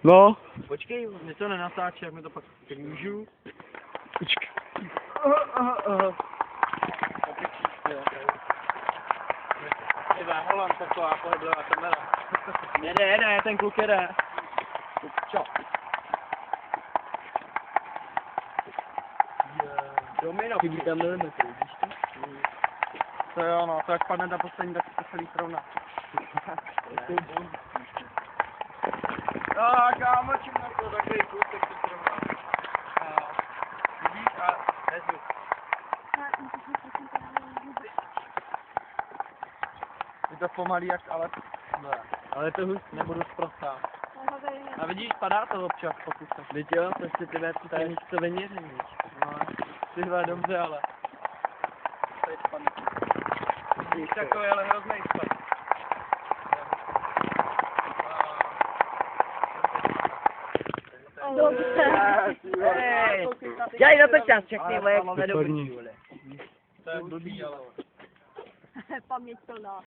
No. Počkej, mě to nenatáčí, jak mi to pak můžu. Počkej. Tyhle, Holand taková pohyblivá kamera. Jede, ten kluk jede. Čo? Domino. Chybí tam milimetry, víš to? To jo, no, to jak padne na poslední, tak se celý srovná. Kámo, čím na to takový kousek se srovná. Vidíš a nezvuk. Je to pomalý jak ale... Ale to hust nebudu zprostá. A vidíš, padá to občas po kusech. Víš jo, prostě ty věci tady místo vyměření, víš. No, tyhle dobře, ale... Teď spadne. Víš, takový, ale hroznej spad. Dělej na to čas, všechny vole, jak jsme dobrý, vole. To je blbý, ale... Paměť plná.